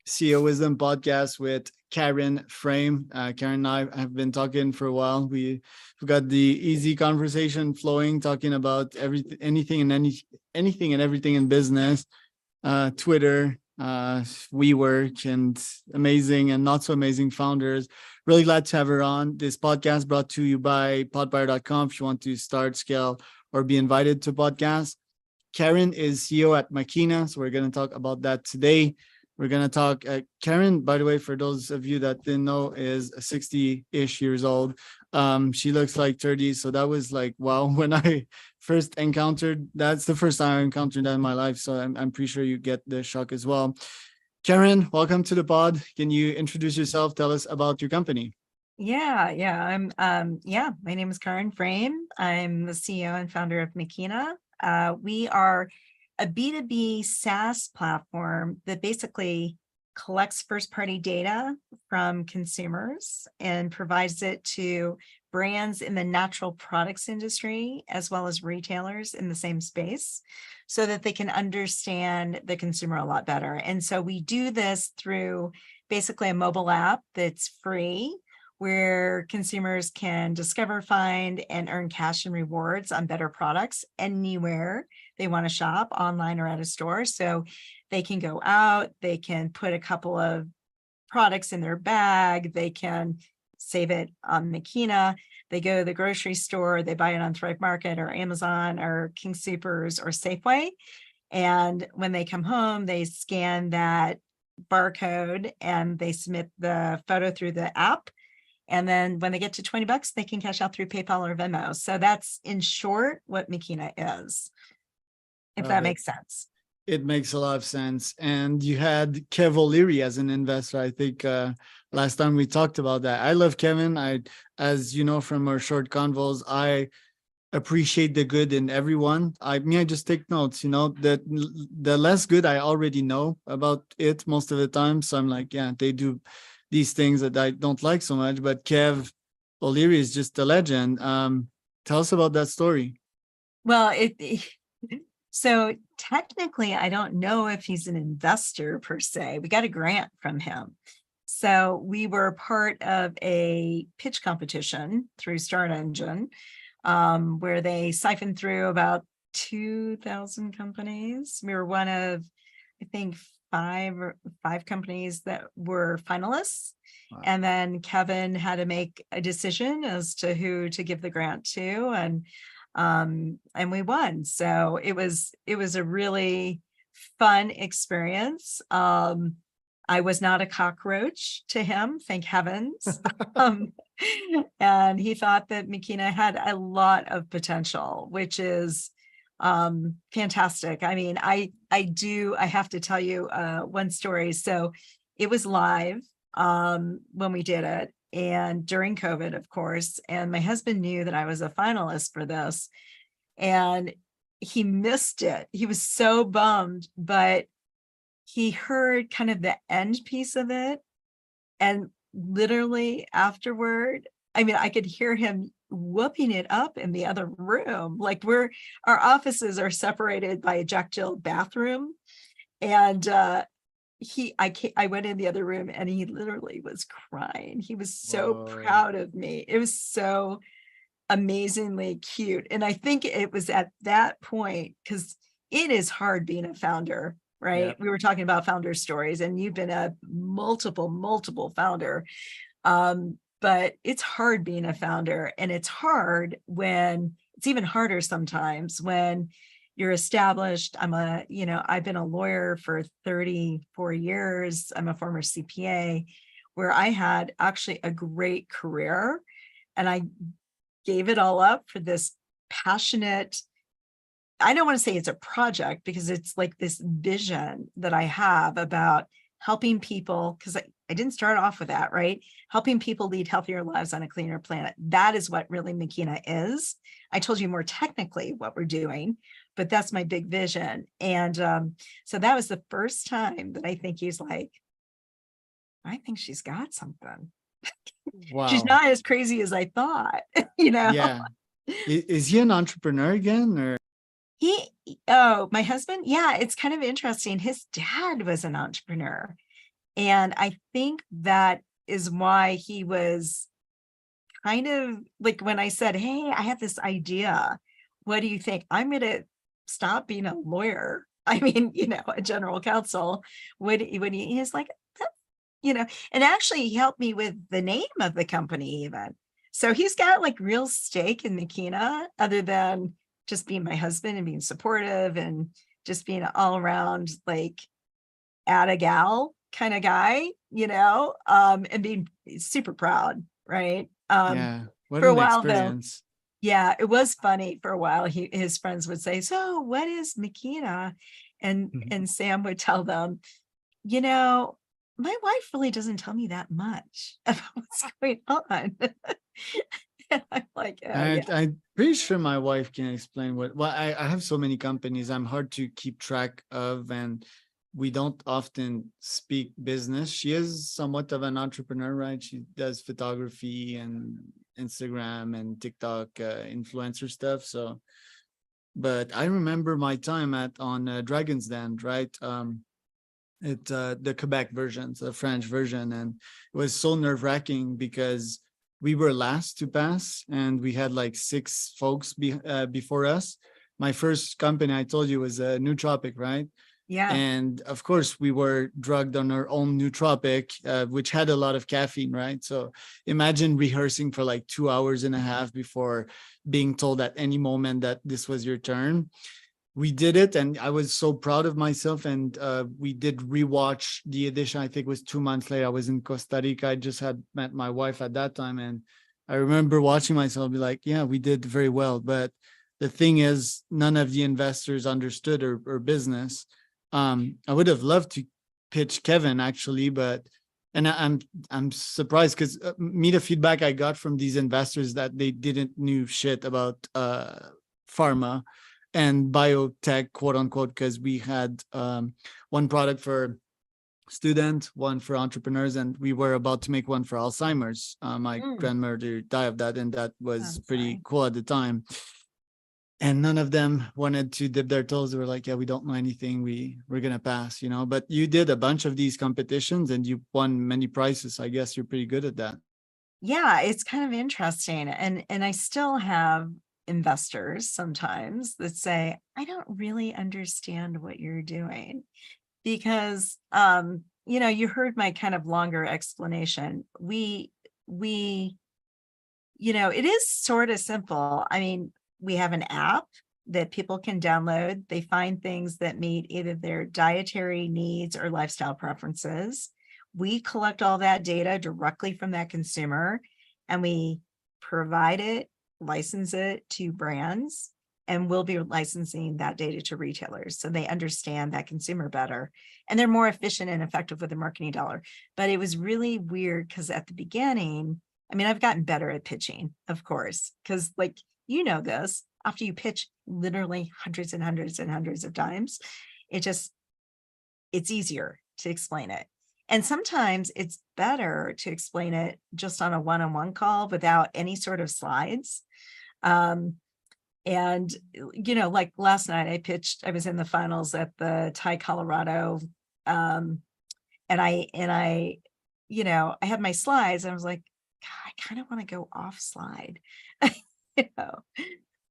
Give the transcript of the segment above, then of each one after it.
CEO Wisdom podcast with Karen Frame. Karen and I have been talking for a while. We've got the easy conversation flowing, talking about anything and everything in business, Twitter, WeWork, and amazing and not so amazing founders. Really glad to have her on. This podcast brought to you by podbuyer.com. If you want to start, scale, or be invited to podcasts. Karen is CEO at Makina, so we're going to talk about that today. We're going to talk, Karen, by the way, for those of you that didn't know, is 60-ish years old. She looks like 30. So that was like, wow, when I first encountered, that's the first time I encountered that in my life. So I'm pretty sure you get the shock as well. Karen, welcome to the pod. Can you introduce yourself? Tell us about your company. I'm my name is Karen Frame. I'm the CEO and founder of Makina. We are a B2B SaaS platform that basically collects first-party data from consumers and provides it to brands in the natural products industry, as well as retailers in the same space, so that they can understand the consumer a lot better. And so we do this through basically a mobile app that's free, where consumers can discover, find, and earn cash and rewards on better products anywhere they want to shop, online or at a store. So they can go out, they can put a couple of products in their bag, they can save it on Makeena, they go to the grocery store, they buy it on Thrive Market or Amazon or King Soopers or Safeway. And when they come home, they scan that barcode and they submit the photo through the app. And then when they get to $20, they can cash out through PayPal or Venmo. So that's, in short, what Makina is, if that makes sense. It makes a lot of sense. And you had Kev O'Leary as an investor. I think last time we talked about that. I love Kevin. As you know from our short convos, I appreciate the good in everyone. I just take notes, that the less good I already know about it most of the time. So I'm like, yeah, they do these things that I don't like so much, but Kev O'Leary is just a legend. Tell us about that story. Well, so technically, I don't know if he's an investor per se. We got a grant from him. So we were part of a pitch competition through Start Engine, where they siphoned through about 2,000 companies. We were one of, I think, five companies that were finalists. Wow. And then Kevin had to make a decision as to who to give the grant to, and we won. So it was a really fun experience. I was not a cockroach to him, thank heavens. And he thought that Makina had a lot of potential, which is fantastic. I mean, I have to tell you one story. So it was live when we did it, and during COVID, of course, and my husband knew that I was a finalist for this, and he missed it. He was so bummed, but he heard kind of the end piece of it. And literally afterward, I mean, I could hear him whooping it up in the other room. Like our offices are separated by a Jack Jill bathroom. And I went in the other room and he literally was crying. He was so proud of me. It was so amazingly cute. And I think it was at that point, because it is hard being a founder, right? Yeah. We were talking about founder stories, and you've been a multiple founder. But it's hard being a founder, and it's even harder sometimes when you're established. I've been a lawyer for 34 years. I'm a former CPA, where I had actually a great career, and I gave it all up for this passionate, I don't want to say it's a project, because it's like this vision that I have about helping people, because I didn't start off with that, right? Helping people lead healthier lives on a cleaner planet. That is what really Makina is. I told you more technically what we're doing, but that's my big vision. And so that was the first time that I think he's like, I think she's got something. Wow. She's not as crazy as I thought, Yeah. Is he an entrepreneur again, or? My husband? Yeah, it's kind of interesting. His dad was an entrepreneur. And I think that is why he was kind of like when I said, "Hey, I have this idea. What do you think?" I'm going to stop being a lawyer. I mean, a general counsel. Would he's like, "That," and actually he helped me with the name of the company even. So he's got like real stake in Makina, other than just being my husband and being supportive and just being an all around like a gal kind of guy, and being super proud, right? Yeah. What For a an while though, experience. yeah, it was funny for a while. His friends would say, "So what is Makina?" And Sam would tell them, you know, my wife really doesn't tell me that much about what's going on. And I'm like, oh yeah. I'm pretty sure my wife can explain well, I have so many companies I'm hard to keep track of, and we don't often speak business. She is somewhat of an entrepreneur, right? She does photography and Instagram and TikTok influencer stuff. So, but I remember my time on Dragon's Den, right? The Quebec version, so the French version, and it was so nerve wracking because we were last to pass, and we had like six folks before us. My first company, I told you, was a nootropic, right? Yeah. And of course, we were drugged on our own nootropic, which had a lot of caffeine, right? So imagine rehearsing for like 2 hours and a half before being told at any moment that this was your turn. We did it, and I was so proud of myself. And we did rewatch the edition. I think it was 2 months later. I was in Costa Rica. I just had met my wife at that time, and I remember watching myself be like, "Yeah, we did very well." But the thing is, none of the investors understood our business. I would have loved to pitch Kevin actually, but and I'm surprised because me the feedback I got from these investors that they didn't knew shit about pharma and biotech, quote unquote, because we had one product for student, one for entrepreneurs, and we were about to make one for Alzheimer's. My Mm, grandmother died of that, and that was I'm pretty sorry. cool at the time. And none of them wanted to dip their toes. They were like, "Yeah, we don't know anything. We're gonna pass," But you did a bunch of these competitions, and you won many prizes. I guess you're pretty good at that. Yeah, it's kind of interesting. And I still have investors sometimes that say, I don't really understand what you're doing. Because you heard my kind of longer explanation. We it is sort of simple. I mean, we have an app that people can download. They find things that meet either their dietary needs or lifestyle preferences. We collect all that data directly from that consumer, and we provide it, license it to brands, and we'll be licensing that data to retailers so they understand that consumer better, and they're more efficient and effective with their marketing dollar. But it was really weird because at the beginning, I mean, I've gotten better at pitching, of course, because like, this, after you pitch literally hundreds and hundreds and hundreds of times, it's easier to explain it. And sometimes it's better to explain it just on a one-on-one call without any sort of slides. Um, and like last night I was in the finals at the Thai Colorado. Um, and I had my slides and I was like, God, I kind of want to go off slide. you know.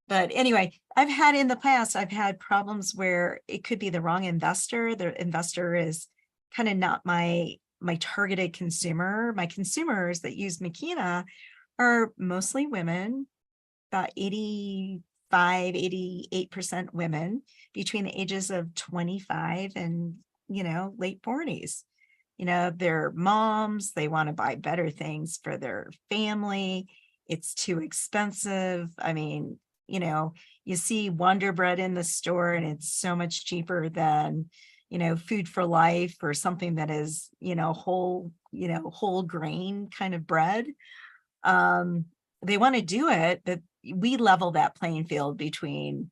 But anyway, I've had problems where it could be the wrong investor. The investor is kind of not my targeted consumer. My consumers that use Makina are mostly women, about 88% women between the ages of 25 and, late 40s. They're moms, they want to buy better things for their family. It's too expensive. I mean, you see Wonder Bread in the store and it's so much cheaper than, Food for Life or something that is, whole grain kind of bread. Um, they want to do it, but we level that playing field between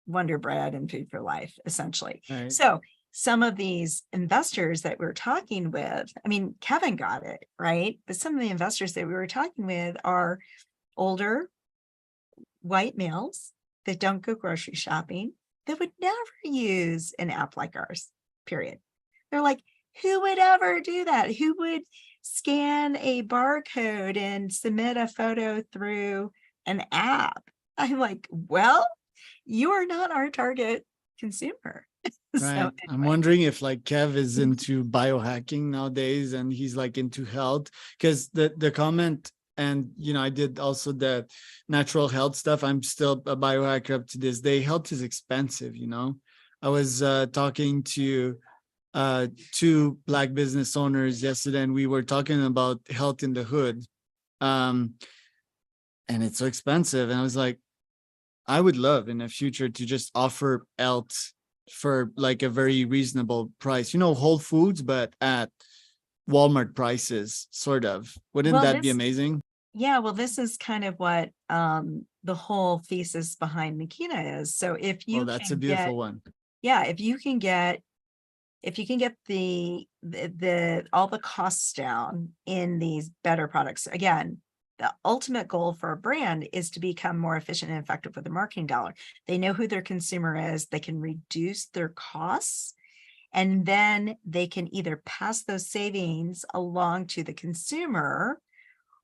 Wonder Bread and Food for Life, essentially. Right. So some of these investors that we're talking with, I mean, Kevin got it, right? But some of the investors that we were talking with are older white males that don't go grocery shopping, that would never use an app like ours, period. They're like, who would ever do that? Who would scan a barcode and submit a photo through an app? I'm like, well, you are not our target consumer. Right. So I'm anyway, wondering if like Kev is into biohacking nowadays and he's like into health, because the comment, and I did also the natural health stuff. I'm still a biohacker up to this day. Health is expensive. I was talking to two Black business owners yesterday, and we were talking about health in the hood. Um, and it's so expensive. And I was like, I would love in the future to just offer health for like a very reasonable price, Whole Foods, but at Walmart prices, sort of. Wouldn't well, that be amazing? well, this is kind of what the whole thesis behind Makina is. So if Oh, you that's a can beautiful get, one. if you can get the all the costs down in these better products, again, the ultimate goal for a brand is to become more efficient and effective with their marketing dollar. They know who their consumer is, they can reduce their costs, and then they can either pass those savings along to the consumer,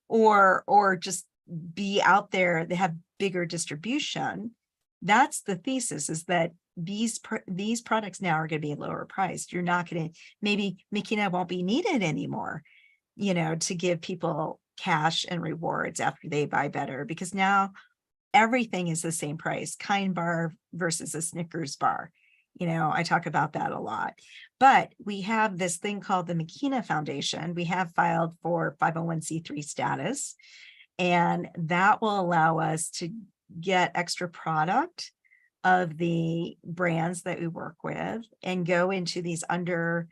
or just be out there. They have bigger distribution. That's the thesis, is that these products now are going to be lower priced. You're not going to, maybe Makina won't be needed anymore, to give people cash and rewards after they buy better, because now everything is the same price. Kind bar versus a Snickers bar. I talk about that a lot. But we have this thing called the Makina Foundation. We have filed for 501c3 status, and that will allow us to get extra product of the brands that we work with and go into these underserved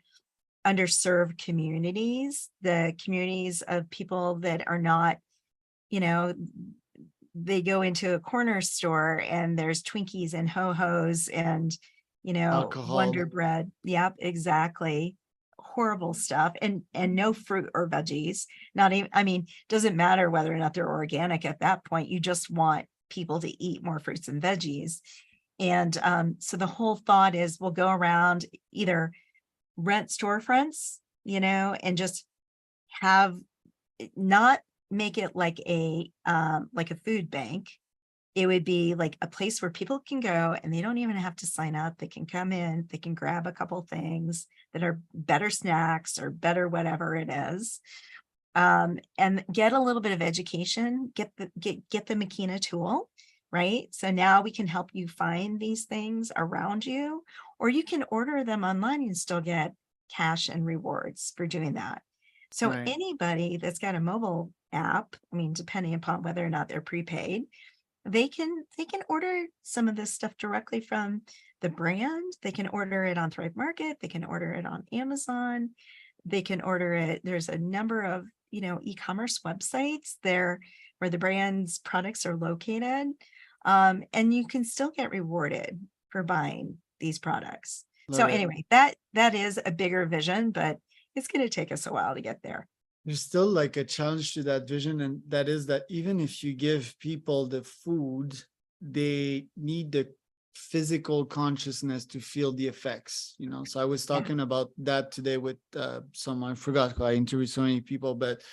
communities, the communities of people that are not, they go into a corner store and there's Twinkies and Ho-Hos and, Alcohol. Wonder Bread. Yep, exactly. Horrible stuff. And no fruit or veggies. Not even, doesn't matter whether or not they're organic at that point. You just want people to eat more fruits and veggies. And so the whole thought is we'll go around, either rent storefronts, and just have, not make it like a food bank. It would be like a place where people can go and they don't even have to sign up. They can come in, they can grab a couple things that are better snacks or better whatever it is, and get a little bit of education, get the Makina tool, right? So now we can help you find these things around you, or you can order them online and still get cash and rewards for doing that. So Right. anybody that's got a mobile app, depending upon whether or not they're prepaid, they can order some of this stuff directly from the brand. They can order it on Thrive Market, they can order it on Amazon, they can order it. There's a number of, e-commerce websites there where the brand's products are located. And you can still get rewarded for buying these products. So Love it. anyway, that is a bigger vision, but it's going to take us a while to get there. There's still like a challenge to that vision, and that is that even if you give people the food, they need the physical consciousness to feel the effects. So I was talking about that today with someone. I forgot who I interviewed so many people, but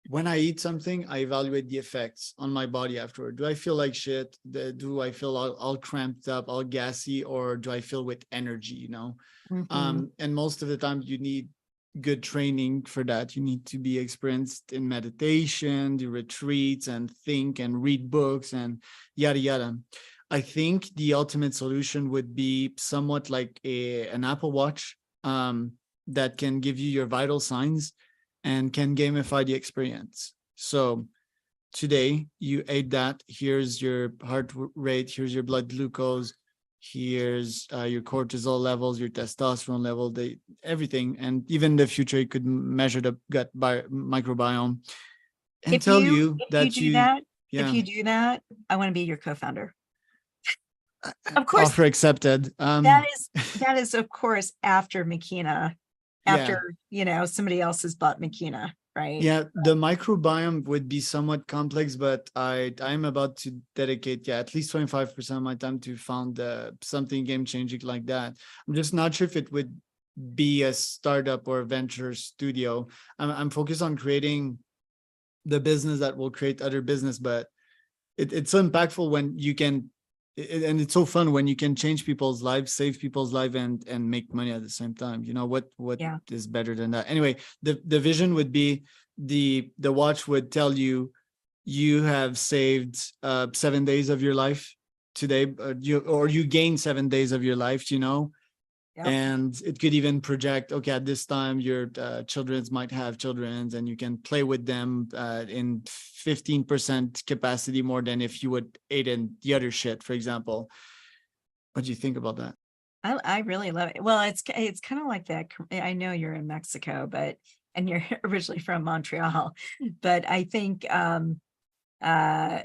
when I eat something, I evaluate the effects on my body afterward. Do I feel like shit? Do I feel all cramped up, all gassy, or do I feel with energy? Mhm. And most of the time you need good training for that. You need to be experienced in meditation, do retreats, and think and read books and yada yada. I think the ultimate solution would be somewhat like an Apple Watch that can give you your vital signs and can gamify the experience. So today you ate that. Here's your heart rate. Here's your blood glucose. Here's your cortisol levels, your testosterone level, everything. And even in the future, you could measure the gut microbiome and If tell you you that if yeah, you do that, I want to be your co-founder. Of course, offer accepted. that is of course after Makina, Yeah. after somebody else has bought Makina, right? Yeah, the microbiome would be somewhat complex, but I'm about to dedicate at least 25% of my time to found something game changing like that. I'm just not sure if it would be a startup or a venture studio. I'm focused on creating the business that will create other business, but it's so impactful when you can, and it's so fun when you can change people's lives, save people's life, and make money at the same time. You know, what Yeah. is better than that? Anyway, the vision would be the watch would tell you you have saved 7 days of your life today, or you gain 7 days of your life, you know. Yep. And it could even project, okay, at this time your children's might have children's, and you can play with them in 15% capacity more than if you would ate in the other shit, for example. What do you think about that? I really love it. Well, it's kind of like that. I know you're in Mexico, and you're originally from Montreal, but I think uh,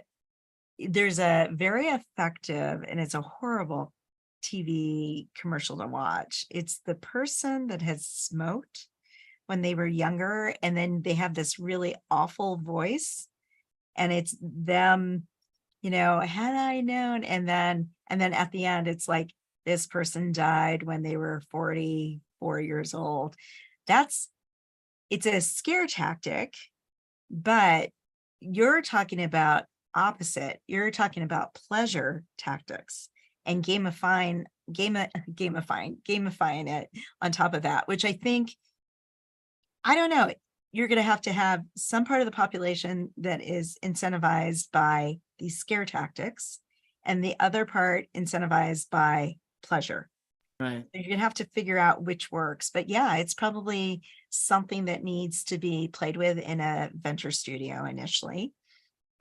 there's a very effective, and it's a horrible TV commercial to watch. It's the person that has smoked when they were younger, and then they have this really awful voice, and it's them, had I known, and then at the end, it's like this person died when they were 44 years old. It's a scare tactic, but you're talking about opposite. You're talking about pleasure tactics and gamifying it on top of that, which I think, I don't know, you're going to have some part of the population that is incentivized by these scare tactics, and the other part incentivized by pleasure. Right. You're going to have to figure out which works. But yeah, it's probably something that needs to be played with in a venture studio initially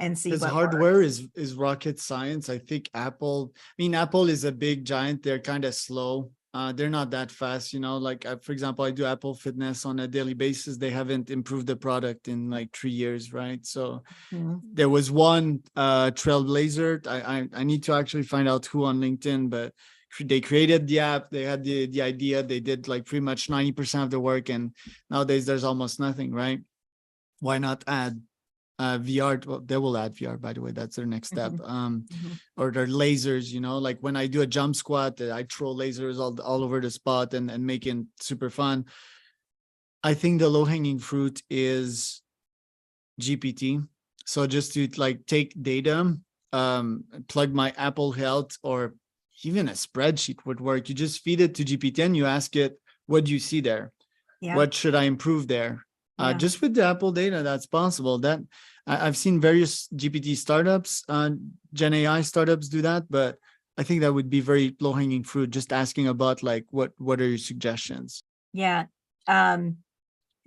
and see Because what hardware works. is rocket science. I think Apple is a big giant. They're kind of slow. They're not that fast, you know. Like for example, I do Apple Fitness on a daily basis. They haven't improved the product in like 3 years, right? So Mhm. there was one trailblazer. I need to actually find out who on LinkedIn, but they created the app. They had the idea. They did like pretty much 90% of the work, and nowadays there's almost nothing, right? Why not add VR? Well, they will add VR, by the way. That's their next step. Mhm. Mhm. Or their lasers, you know, like when I do a jump squat, I throw lasers all over the spot and making super fun. I think the low hanging fruit is GPT. So just to like take data, plug my Apple Health, or even a spreadsheet would work. You just feed it to GPT and you ask it, what do you see there? Yeah. What should I improve there? Yeah. Just with the Apple data, that's possible. That I've seen various GPT startups, Gen AI startups do that, but I think that would be very low hanging fruit. Just asking about like, what are your suggestions? Yeah.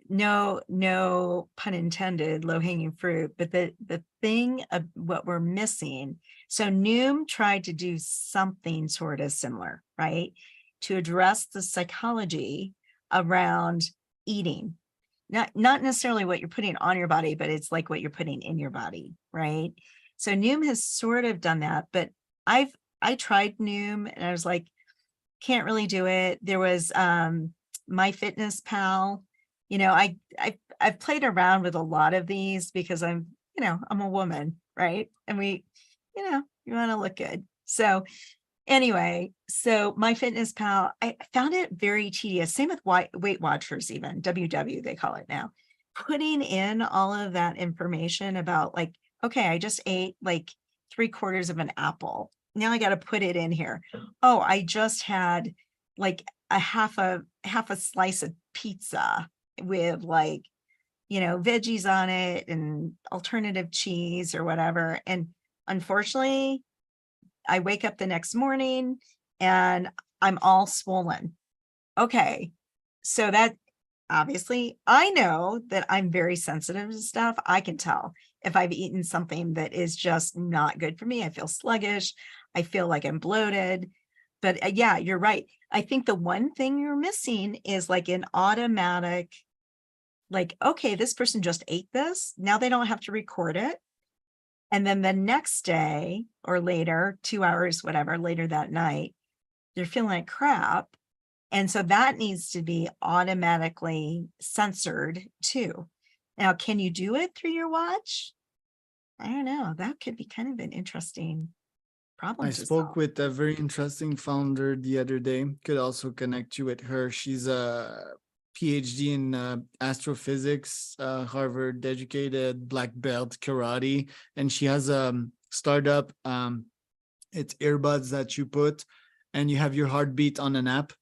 No pun intended, low hanging fruit, but the thing of what we're missing. So Noom tried to do something sort of similar, right? To address the psychology around eating. Not necessarily what you're putting on your body, but it's like what you're putting in your body, right? So Noom has sort of done that, but I tried Noom and I was like, can't really do it. There was My Fitness Pal. I've played around with a lot of these because I'm a woman, right? And you want to look good. So anyway, so My Fitness Pal, I found it very tedious. Same with Weight Watchers, even WW, they call it now. Putting in all of that information about like, okay, I just ate like 3/4 of an apple. Now I got to put it in here. Oh, I just had like a half a slice of pizza with like, veggies on it and alternative cheese or whatever. And unfortunately, I wake up the next morning and I'm all swollen. Okay. So that obviously I know that I'm very sensitive to stuff. I can tell if I've eaten something that is just not good for me. I feel sluggish. I feel like I'm bloated. But yeah, you're right. I think the one thing you're missing is like an automatic, like, okay, this person just ate this. Now they don't have to record it. And then the next day or later, 2 hours, whatever, later that night, they're feeling like crap. And so that needs to be automatically censored too. Now, can you do it through your watch? I don't know. That could be kind of an interesting problem I to spoke solve. with a very interesting founder the other day. Could also connect you with her. She's a PhD in astrophysics, Harvard educated, black belt karate, and she has a startup. It's earbuds that you put, and you have your heartbeat on an app,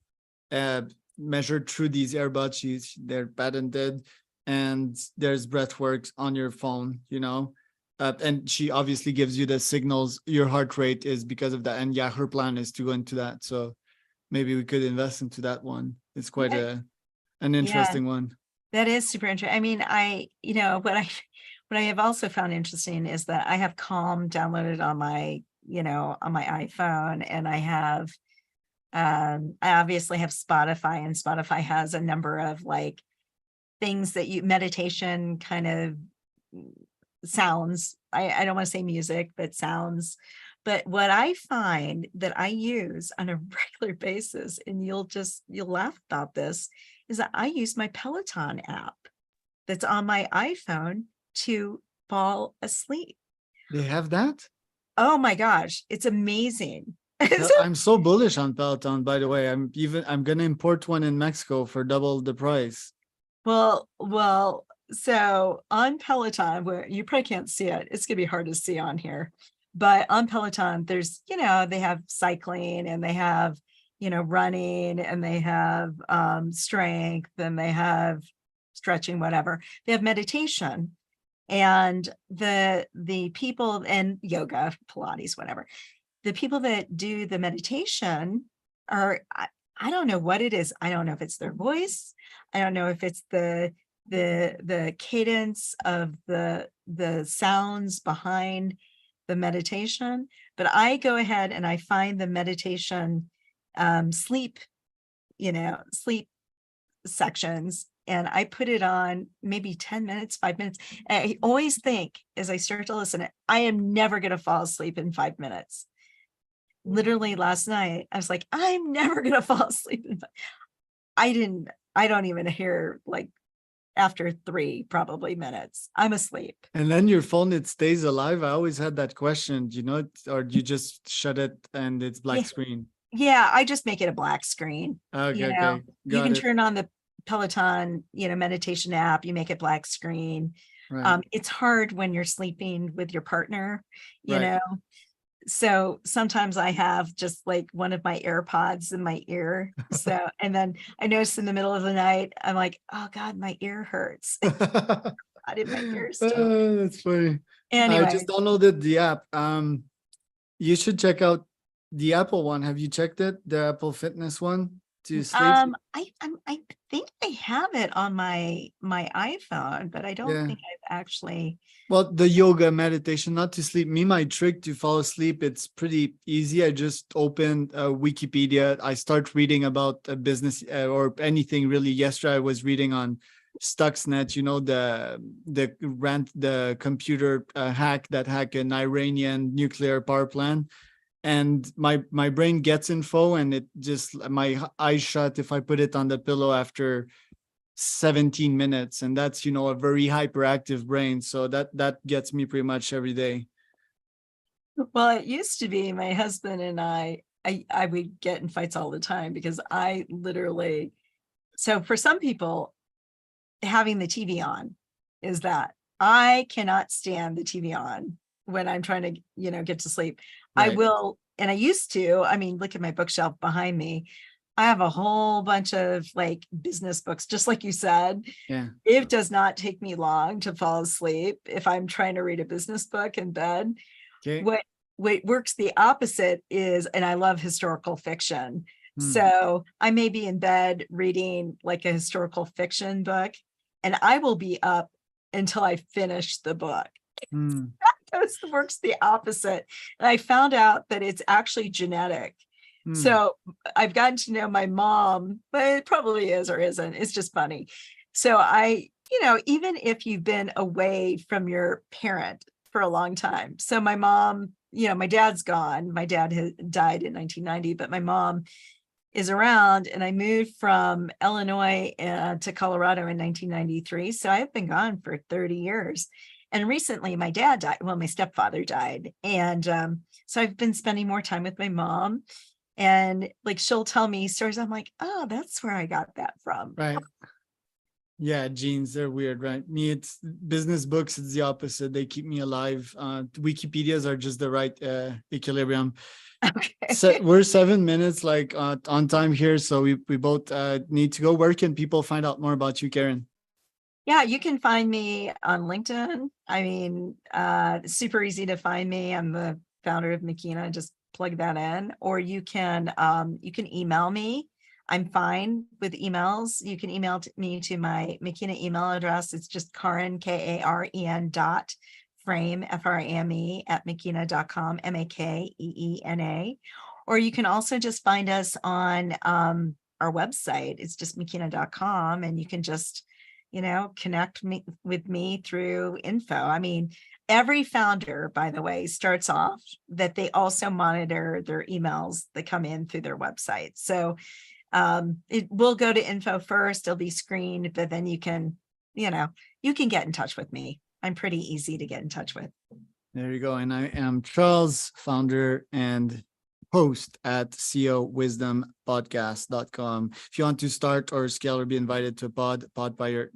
uh, measured through these earbuds. They're patented, and there's breathwork on your phone. And she obviously gives you the signals. Your heart rate is because of that, and yeah, her plan is to go into that. So maybe we could invest into that one. It's quite Yeah, an yeah, interesting one. that is super interesting. I mean, what I have also found interesting is that I have Calm downloaded on my, on my iPhone, and I obviously have Spotify, and Spotify has a number of like things that meditation kind of sounds. I don't want to say music, but sounds. But what I find that I use on a regular basis, and you'll laugh about this, is that I use my Peloton app that's on my iPhone to fall asleep. They have that. Oh my gosh, it's amazing. So, I'm so bullish on Peloton, by the way. I'm gonna import one in Mexico for double the price. so on Peloton, where you probably can't see it, it's gonna be hard to see on here. But on Peloton, there's, they have cycling, and they have, running, and they have strength, and they have stretching, whatever. They have meditation. And the people, and yoga, Pilates, whatever. The people that do the meditation are, I don't know what it is. I don't know if it's their voice. I don't know if it's the cadence of the sounds behind the meditation, but I go ahead and I find the meditation sleep sections, and I put it on maybe 10 minutes, 5 minutes. And I always think, as I start to listen, I am never going to fall asleep in 5 minutes. Literally last night, I was like, I'm never going to fall asleep. I don't even hear, like, after 3 probably minutes, I'm asleep. And then your phone, it stays alive. I always had that question. Do you know it, or do you just shut it and it's black Yeah. screen? Yeah, I just make it a black screen. Okay, okay, You got can it. turn on the Peloton, meditation app, you make it black screen. Right, It's hard when you're sleeping with your partner, you right. know. So sometimes I have just like one of my AirPods in my ear. So, and then I notice in the middle of the night, I'm like, oh God, my ear hurts. I did my ear still. That's funny. I just Anyway, downloaded the app. You should check out the Apple one. Have you checked it? The Apple Fitness one to sleep? I think I have it on my iPhone, but I don't Yeah. think I've actually. Well, the yoga meditation, not to sleep. My trick to fall asleep, it's pretty easy. I just open Wikipedia. I start reading about a business or anything really. Yesterday, I was reading on Stuxnet, the computer hack that hacked an Iranian nuclear power plant. And my brain gets info, and it just, my eyes shut if I put it on the pillow after 17 minutes, and that's a very hyperactive brain, so that gets me pretty much every day. Well, it used to be my husband and I would get in fights all the time because I literally, so for some people, having the TV on is that I cannot stand the TV on when I'm trying to, get to sleep. I Right. will, and I used to, I mean, look at my bookshelf behind me. I have a whole bunch of like business books, just like you said. Yeah. It does not take me long to fall asleep if I'm trying to read a business book in bed. Okay. What works the opposite is, and I love historical fiction. Hmm. So I may be in bed reading like a historical fiction book, and I will be up until I finish the book. Hmm. Works the opposite. And I found out that it's actually genetic. Hmm. So I've gotten to know my mom, but it probably is or isn't. It's just funny. So even if you've been away from your parent for a long time. So my mom, my dad's gone. My dad died in 1990, but my mom is around, and I moved from Illinois to Colorado in 1993. So I've been gone for 30 years. And recently my dad died. Well, my stepfather died. And so I've been spending more time with my mom. And like she'll tell me stories. I'm like, oh, that's where I got that from. Right. Yeah, genes, they're weird, right? Me, it's business books, it's the opposite. They keep me alive. Wikipedias are just the right equilibrium. Okay. So we're 7 minutes like on time here, so we both need to go. Where can people find out more about you, Karen? Yeah, you can find me on LinkedIn. I mean, super easy to find me. I'm the founder of Makina. Just plug that in, or you can email me. I'm fine with emails. You can email me to my Makina email address. It's just Karen, Karen .frame, Frame at Makina.com, Makeena. Or you can also just find us on our website. It's just Makina.com, and you can just connect with me through info. I mean, every founder, by the way, starts off that they also monitor their emails that come in through their website. So it will go to info first, it'll be screened, but then you can get in touch with me. I'm pretty easy to get in touch with. There you go. And I am Charles, founder and host at ceowisdompodcast.com. If you want to start or scale or be invited to a podbuyer.com.